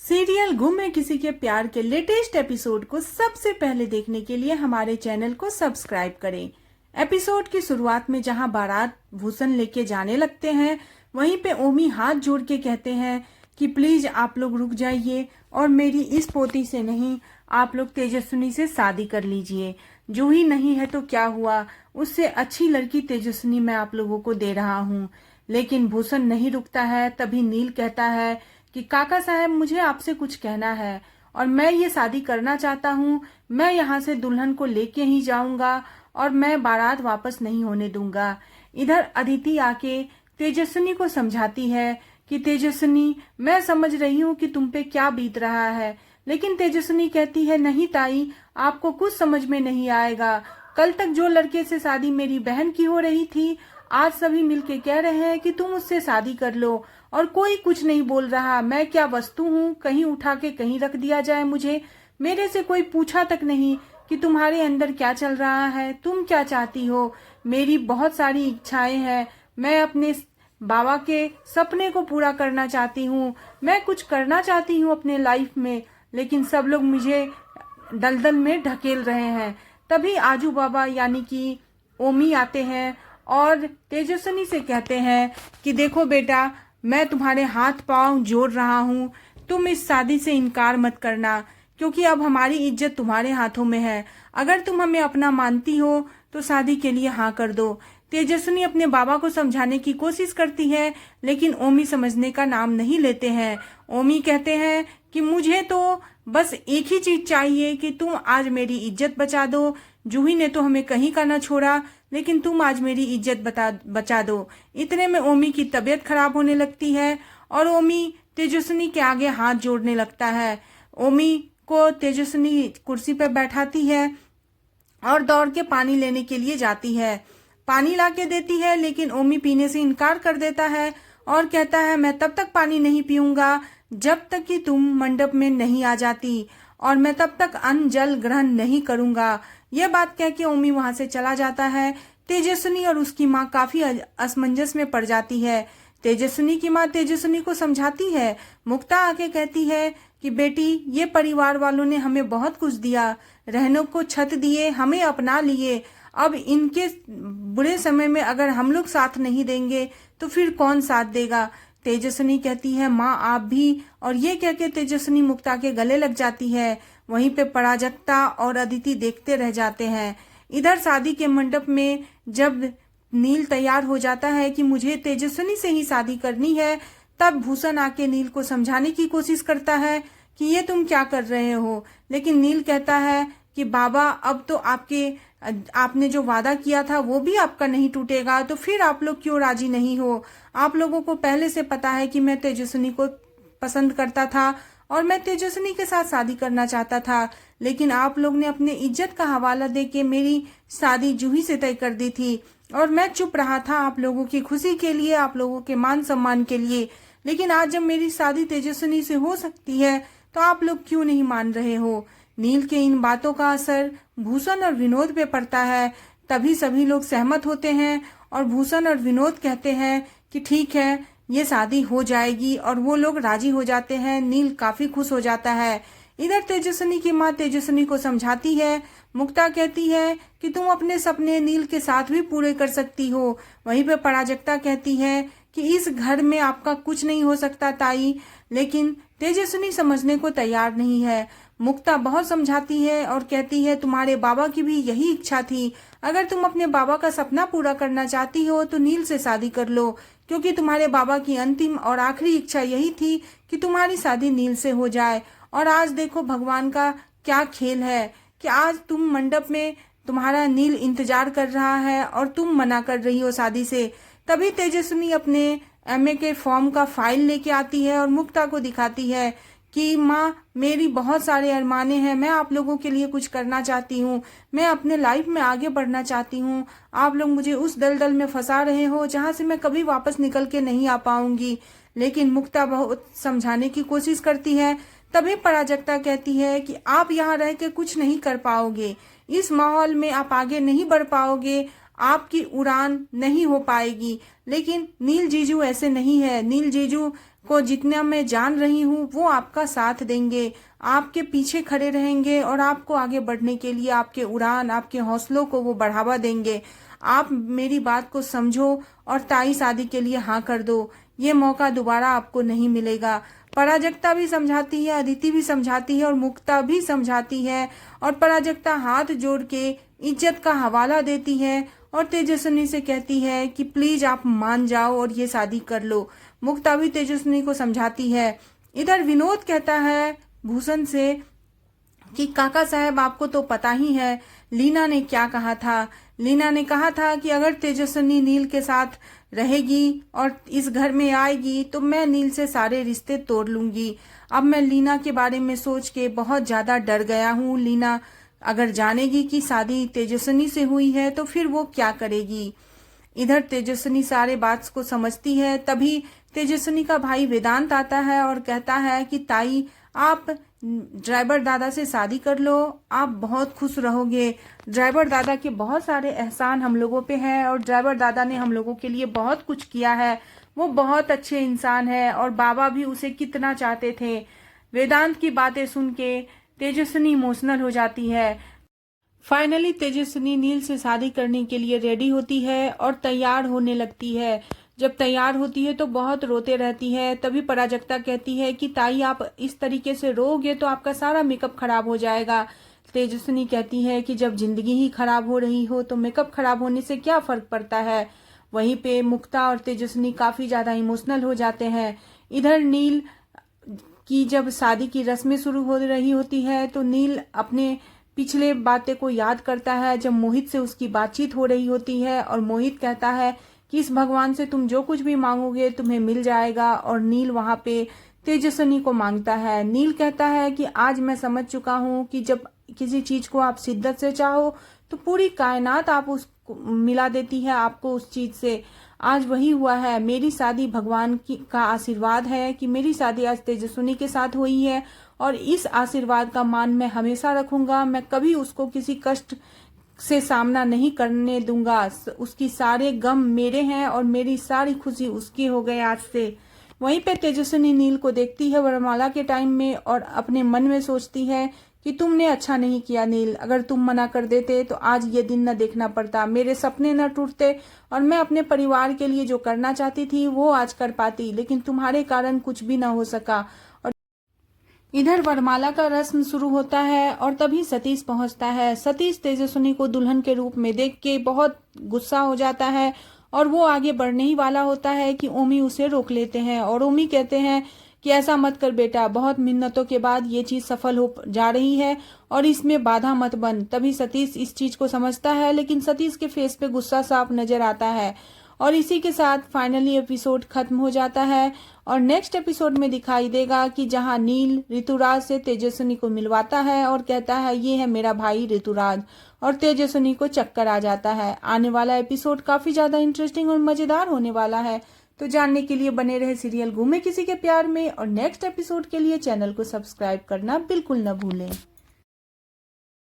Serial गुम है किसी के प्यार के लेटेस्ट एपिसोड को सबसे पहले देखने के लिए हमारे चैनल को सब्सक्राइब करें। एपिसोड की शुरुआत में जहां बारात भूषण लेके जाने लगते हैं, वहीं पे ओमी हाथ जोड़ के कहते हैं कि प्लीज आप लोग रुक जाइए और मेरी इस पोती से नहीं, आप लोग तेजस्विनी से शादी कर लीजिए। जूही नहीं है तो क्या हुआ, उससे अच्छी लड़की तेजस्विनी मैं आप लोगों को दे रहा हूँ। लेकिन भूषण नहीं रुकता है। तभी नील कहता है कि काका साहब, मुझे आपसे कुछ कहना है और मैं ये शादी करना चाहता हूँ। मैं यहाँ से दुल्हन को लेके ही जाऊंगा और मैं बारात वापस नहीं होने दूंगा। इधर अदिति आके तेजस्विनी को समझाती है कि तेजस्विनी, मैं समझ रही हूँ कि तुम पे क्या बीत रहा है, लेकिन तेजस्विनी कहती है नहीं ताई, आपको कुछ समझ में नहीं आएगा। कल तक जो लड़के से शादी मेरी बहन की हो रही थी, आज सभी मिलके कह रहे हैं कि तुम उससे शादी कर लो और कोई कुछ नहीं बोल रहा। मैं क्या वस्तु हूँ, कहीं उठा के कहीं रख दिया जाए मुझे? मेरे से कोई पूछा तक नहीं कि तुम्हारे अंदर क्या चल रहा है, तुम क्या चाहती हो। मेरी बहुत सारी इच्छाएं हैं, मैं अपने बाबा के सपने को पूरा करना चाहती हूँ, मैं कुछ करना चाहती हूँ अपने लाइफ में, लेकिन सब लोग मुझे दलदल में ढकेल रहे हैं। तभी आजू बाबा यानी कि ओमी आते हैं और तेजस्विनी से कहते हैं कि देखो बेटा, मैं तुम्हारे हाथ पांव जोड़ रहा हूँ, तुम इस शादी से इनकार मत करना, क्योंकि अब हमारी इज्जत तुम्हारे हाथों में है। अगर तुम हमें अपना मानती हो तो शादी के लिए हाँ कर दो। तेजस्विनी अपने बाबा को समझाने की कोशिश करती है, लेकिन ओमी समझने का नाम नहीं लेते हैं। ओमी कहते हैं कि मुझे तो बस एक ही चीज चाहिए कि तुम आज मेरी इज्जत बचा दो। जूही ने तो हमें कहीं का ना छोड़ा, लेकिन तुम आज मेरी इज्जत बचा दो। इतने में ओमी की तबीयत खराब होने लगती है और ओमी तेजस्विनी के आगे हाथ जोड़ने लगता है। ओमी को तेजस्विनी कुर्सी पर बैठाती है और दौड़ के पानी लेने के लिए जाती है। पानी लाके देती है, लेकिन ओमी पीने से इनकार कर देता है और कहता है मैं तब तक पानी नहीं पीऊंगा जब तक कि तुम मंडप में नहीं आ जाती, और मैं तब तक अन्न जल ग्रहण नहीं करूंगा। यह बात कह के ओमी वहां से चला जाता है। तेजस्विनी और उसकी माँ काफी असमंजस में पड़ जाती है। तेजस्विनी की माँ तेजस्विनी को समझाती है। मुक्ता आके कहती है कि बेटी, ये परिवार वालों ने हमें बहुत कुछ दिया, रहने को छत दिए, हमें अपना लिए। अब इनके बुरे समय में अगर हम लोग साथ नहीं देंगे तो फिर कौन साथ देगा। तेजस्विनी कहती है माँ आप भी, और ये कह के तेजस्विनी मुक्ता के गले लग जाती है। वहीं पे पराजक्ता और अदिति देखते रह जाते हैं। इधर शादी के मंडप में जब नील तैयार हो जाता है कि मुझे तेजस्विनी से ही शादी करनी है, तब भूषण आके नील को समझाने की कोशिश करता है कि ये तुम क्या कर रहे हो। लेकिन नील कहता है कि बाबा, अब तो आपने जो वादा किया था वो भी आपका नहीं टूटेगा, तो फिर आप लोग क्यों राजी नहीं हो? आप लोगों को पहले से पता है कि मैं तेजस्विनी को पसंद करता था और मैं तेजस्विनी के साथ शादी करना चाहता था, लेकिन आप लोग ने अपने इज्जत का हवाला देके मेरी शादी जूही से तय कर दी थी और मैं चुप रहा था आप लोगों की खुशी के लिए, आप लोगों के मान सम्मान के लिए। लेकिन आज जब मेरी शादी तेजस्विनी से हो सकती है तो आप लोग क्यों नहीं मान रहे हो? नील के इन बातों का असर भूषण और विनोद पे पड़ता है। तभी सभी लोग सहमत होते हैं और भूषण और विनोद कहते हैं कि ठीक है, ये शादी हो जाएगी, और वो लोग राजी हो जाते हैं। नील काफी खुश हो जाता है। इधर तेजस्विनी की माँ तेजस्विनी को समझाती है। मुक्ता कहती है कि तुम अपने सपने नील के साथ भी पूरे कर सकती हो। वहीं पे पराजक्ता कहती है कि इस घर में आपका कुछ नहीं हो सकता ताई, लेकिन तेजस्विनी समझने को तैयार नहीं है। मुक्ता बहुत समझाती है और कहती है तुम्हारे बाबा की भी यही इच्छा थी, अगर तुम अपने बाबा का सपना पूरा करना चाहती हो तो नील से शादी कर लो, क्योंकि तुम्हारे बाबा की अंतिम और आखिरी इच्छा यही थी कि तुम्हारी शादी नील से हो जाए। और आज देखो भगवान का क्या खेल है कि आज तुम मंडप में तुम्हारा नील इंतजार कर रहा है और तुम मना कर रही हो शादी से। तभी तेजस्विनी अपने एमए के फॉर्म का फाइल लेके आती है और मुक्ता को दिखाती है कि माँ, मेरी बहुत सारे अरमाने हैं, मैं आप लोगों के लिए कुछ करना चाहती हूँ, मैं अपने लाइफ में आगे बढ़ना चाहती हूँ। आप लोग मुझे उस दलदल में फंसा रहे हो जहाँ से मैं कभी वापस निकल के नहीं आ पाऊंगी। लेकिन मुक्ता बहुत समझाने की कोशिश करती है। तभी पराजक्ता कहती है कि आप यहाँ रह के कुछ नहीं कर पाओगे, इस माहौल में आप आगे नहीं बढ़ पाओगे, आपकी उड़ान नहीं हो पाएगी। लेकिन नील जीजू ऐसे नहीं है। नील जीजू को जितना मैं जान रही हूँ वो आपका साथ देंगे, आपके पीछे खड़े रहेंगे और आपको आगे बढ़ने के लिए आपके उड़ान, आपके हौसलों को वो बढ़ावा देंगे। आप मेरी बात को समझो और ताई शादी के लिए हाँ कर दो। ये मौका दोबारा आपको नहीं मिलेगा। पराजक्ता भी समझाती है, अदिति भी समझाती है और मुक्ता भी समझाती है। और पराजक्ता हाथ जोड़ के इज्जत का हवाला देती है और तेजस्विनी से कहती है कि प्लीज आप मान जाओ और ये शादी कर लो। मुक्ता भी तेजस्विनी को समझाती है। इधर विनोद कहता है भूषण से कि काका साहब आपको तो पता ही है लीना ने क्या कहा था। लीना ने कहा था कि अगर तेजस्विनी नील के साथ रहेगी और इस घर में आएगी तो मैं नील से सारे रिश्ते तोड़ लूंगी। अब मैं लीना के बारे में सोच के बहुत ज्यादा डर गया हूँ। लीना अगर जानेगी कि शादी तेजस्विनी से हुई है तो फिर वो क्या करेगी। इधर तेजस्विनी सारे बात को समझती है। तभी तेजस्विनी का भाई वेदांत आता है और कहता है कि ताई आप ड्राइवर दादा से शादी कर लो, आप बहुत खुश रहोगे। ड्राइवर दादा के बहुत सारे एहसान हम लोगों पे हैं और ड्राइवर दादा ने हम लोगों के लिए बहुत कुछ किया है। वो बहुत अच्छे इंसान है और बाबा भी उसे कितना चाहते थे। वेदांत की बातें सुन के तेजस्विनी इमोशनल हो जाती है। फाइनली तेजस्विनी नील से शादी करने के लिए रेडी होती है और तैयार होने लगती है। जब तैयार होती है तो बहुत रोते रहती है। तभी पराजक्ता कहती है कि ताई आप इस तरीके से रोगे तो आपका सारा मेकअप खराब हो जाएगा। तेजस्विनी कहती है कि जब जिंदगी ही खराब हो रही हो तो मेकअप खराब होने से क्या फर्क पड़ता है। वहीं पे मुक्ता और तेजस्विनी काफी ज्यादा इमोशनल हो जाते हैं। इधर नील की जब शादी की रस्में शुरू हो रही होती है तो नील अपने पिछले बातें को याद करता है जब मोहित से उसकी बातचीत हो रही होती है और मोहित कहता है कि इस भगवान से तुम जो कुछ भी मांगोगे तुम्हें मिल जाएगा। और नील वहां पे तेजस्विनी को मांगता है। नील कहता है कि आज मैं समझ चुका हूँ कि जब किसी चीज को आप शिद्दत से चाहो तो पूरी कायनात आप उसको मिला देती है आपको उस चीज से। आज वही हुआ है। मेरी शादी भगवान का आशीर्वाद है कि मेरी शादी आज तेजस्विनी के साथ हुई है और इस आशीर्वाद का मान मैं हमेशा रखूंगा। मैं कभी उसको किसी कष्ट से सामना नहीं करने दूंगा। उसकी सारे गम मेरे हैं और मेरी सारी खुशी उसकी हो गई आज से। वहीं पे तेजस्विनी नील को देखती है वरमाला के टाइम में और अपने मन में सोचती है कि तुमने अच्छा नहीं किया नील, अगर तुम मना कर देते तो आज ये दिन न देखना पड़ता, मेरे सपने न टूटते और मैं अपने परिवार के लिए जो करना चाहती थी वो आज कर पाती, लेकिन तुम्हारे कारण कुछ भी न हो सका। और इधर वरमाला का रस्म शुरू होता है और तभी सतीश पहुंचता है। सतीश तेजस्विनी को दुल्हन के रूप में देख के बहुत गुस्सा हो जाता है और वो आगे बढ़ने ही वाला होता है कि ओमी उसे रोक लेते हैं और ओमी कहते हैं कि ऐसा मत कर बेटा, बहुत मिन्नतों के बाद ये चीज सफल हो जा रही है और इसमें बाधा मत बन। तभी सतीश इस चीज को समझता है लेकिन सतीश के फेस पे गुस्सा साफ नजर आता है। और इसी के साथ फाइनली एपिसोड खत्म हो जाता है और नेक्स्ट एपिसोड में दिखाई देगा कि जहां नील ऋतुराज से तेजस्विनी को मिलवाता है और कहता है ये है मेरा भाई ऋतुराज, और तेजस्विनी को चक्कर आ जाता है। आने वाला एपिसोड काफी ज्यादा इंटरेस्टिंग और मजेदार होने वाला है, तो जानने के लिए बने रहे सीरियल गुमे किसी के प्यार में और नेक्स्ट एपिसोड के लिए चैनल को सब्सक्राइब करना बिल्कुल न भूलें।